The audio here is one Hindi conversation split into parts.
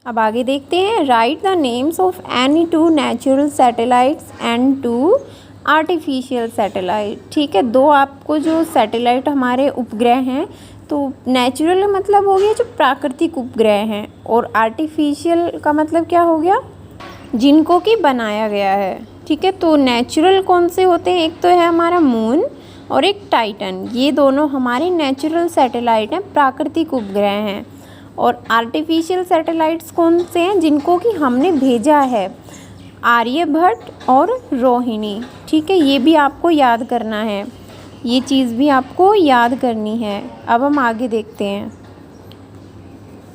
अब आगे देखते हैं। Write the names of any two natural satellites and two artificial satellite. ठीक है, दो आपको जो सैटेलाइट हमारे उपग्रह हैं, तो नेचुरल मतलब हो गया जो प्राकृतिक उपग्रह हैं, और आर्टिफिशियल का मतलब क्या हो गया, जिनको कि बनाया गया है। ठीक है, तो नेचुरल कौन से होते हैं, एक तो है हमारा मून और एक टाइटन, ये दोनों हमारे नेचुरल सैटेलाइट हैं, प्राकृतिक उपग्रह हैं। और आर्टिफिशियल सैटेलाइट्स कौन से हैं, जिनको कि हमने भेजा है, आर्यभट्ट और रोहिणी। ठीक है, ये भी आपको याद करना है, ये चीज़ भी आपको याद करनी है। अब हम आगे देखते हैं।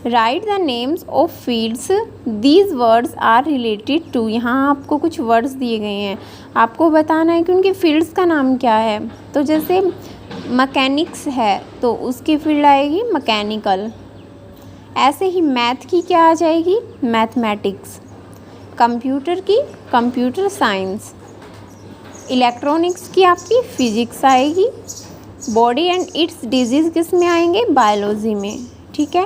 Write the names of fields these words are related to. यहाँ आपको कुछ वर्ड्स दिए गए हैं, आपको बताना है कि उनके फील्ड्स का नाम क्या है। तो जैसे मैकेनिक्स है तो उसकी फील्ड आएगी मैकेनिकल। ऐसे ही मैथ की क्या आ जाएगी, मैथमेटिक्स। कंप्यूटर की कंप्यूटर साइंस। इलेक्ट्रॉनिक्स की आपकी फिजिक्स आएगी। बॉडी एंड इट्स डिजीज़ किस में आएंगे, बायोलॉजी में। ठीक है,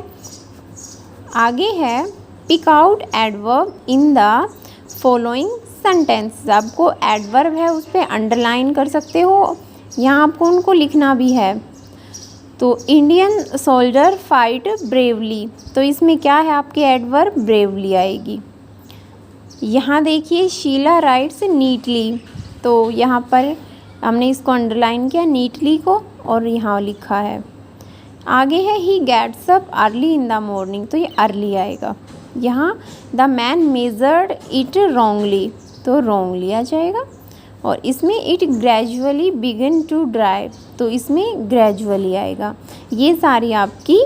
आगे है pick out adverb in the following sentence. आपको एडवर्ब है उस पर अंडरलाइन कर सकते हो, यहाँ आपको उनको लिखना भी है। तो इंडियन सोल्जर फाइट ब्रेवली, तो इसमें क्या है आपके एडवर्ब, ब्रेवली आएगी। यहाँ देखिए शीला राइट्स नीटली, तो यहाँ पर हमने इसको अंडरलाइन किया नीटली को, और यहाँ लिखा है। आगे है he gets up early in the morning, तो ये अर्ली आएगा। यहाँ the man measured it wrongly, तो रॉन्गली आ जाएगा। और इसमें it gradually begin to dry, तो इसमें ग्रेजुअली आएगा। ये सारी आपकी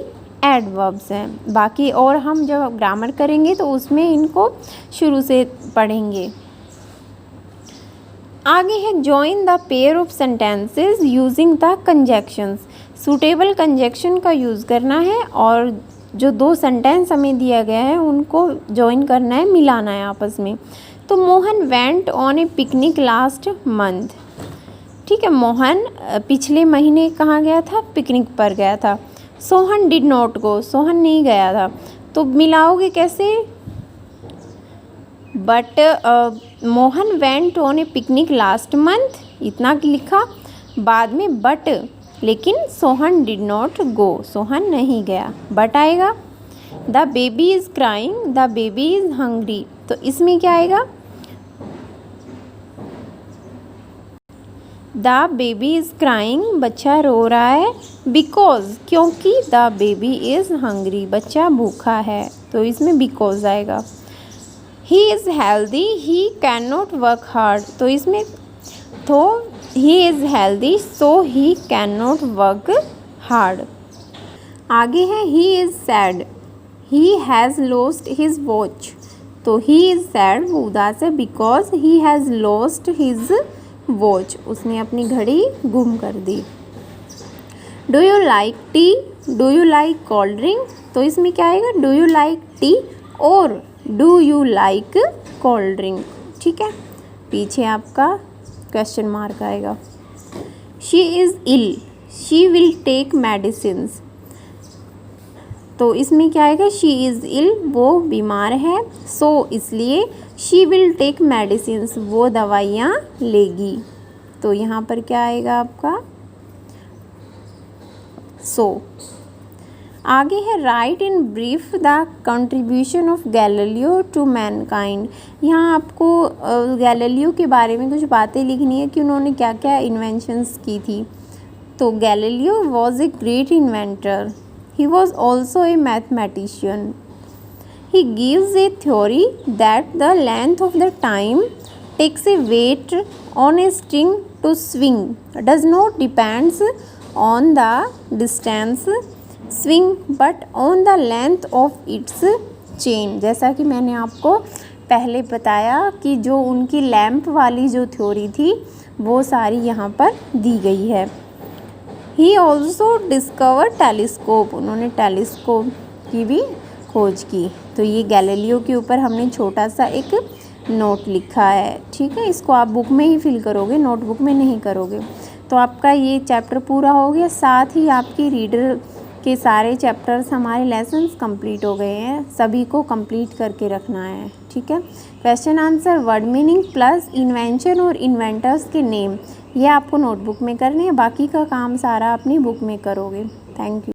एडवर्ब्स हैं। बाकी और हम जब ग्रामर करेंगे तो उसमें इनको शुरू से पढ़ेंगे। आगे है join the pair of sentences using the conjunctions. Suitable conjunction का यूज़ करना है, और जो दो सेंटेंस हमें दिया गया है उनको जॉइन करना है, मिलाना है आपस में। तो Mohan went on A picnic last month. ठीक है, मोहन पिछले महीने कहाँ गया था, पिकनिक पर गया था। Sohan did not go, Sohan नहीं गया था। तो मिलाओगे कैसे, but Mohan went on A picnic last month, इतना लिखा, बाद में बट, लेकिन Sohan did not go, Sohan नहीं गया, बट आएगा। The baby is crying, the baby is hungry, तो इसमें क्या आएगा, द बेबी इज़ क्राइंग, बच्चा रो रहा है, बिकॉज, क्योंकि द बेबी इज़ हंग्री, बच्चा भूखा है, तो इसमें बिकॉज आएगा। He is healthy, he can not work hard, तो इसमें तो he is healthy so he can not work hard. आगे है he is sad, he has lost his watch, तो ही इज़ सैड, वो उदास है, because he has lost his watch, उसने अपनी घड़ी गुम कर दी। Do you like tea, do you like cold drink, तो इसमें क्या आएगा, डू यू लाइक टी और do you like cold drink. ठीक है, पीछे आपका क्वेश्चन मार्क आएगा। She is ill, she will take medicines, तो इसमें क्या आएगा, शी इज़ इल, वो बीमार है, सो इसलिए शी विल टेक मेडिसिन्स, वो दवाइयाँ लेगी। तो यहाँ पर क्या आएगा आपका, सो। आगे है write in brief the contribution of Galileo to mankind. यहाँ आपको गैलीलियो के बारे में कुछ बातें लिखनी है कि उन्होंने क्या क्या इन्वेंशंस की थी। तो Galileo was a great inventor, he was also a mathematician, he gives a theory that the length of the time takes a weight on a string to swing does not depends on the distance swing but on the length of its chain। जैसा कि मैंने आपको पहले बताया कि जो उनकी लैंप वाली जो थ्योरी थी वो सारी यहाँ पर दी गई है। ही ऑल्सो डिस्कवर टेलीस्कोप, उन्होंने टेलीस्कोप की भी खोज की। तो ये गैलीलियो के ऊपर हमने छोटा सा एक नोट लिखा है। ठीक है, इसको आप बुक में ही फिल करोगे, नोटबुक में नहीं करोगे। तो आपका ये चैप्टर पूरा हो गया, साथ ही आपकी रीडर कि सारे चैप्टर्स हमारे लेसन्स कंप्लीट हो गए हैं, सभी को कंप्लीट करके रखना है। ठीक है, question answer, word meaning plus invention और इन्वेंटर्स के नेम, ये आपको नोटबुक में करने हैं, बाकी का काम सारा अपनी बुक में करोगे। Thank you.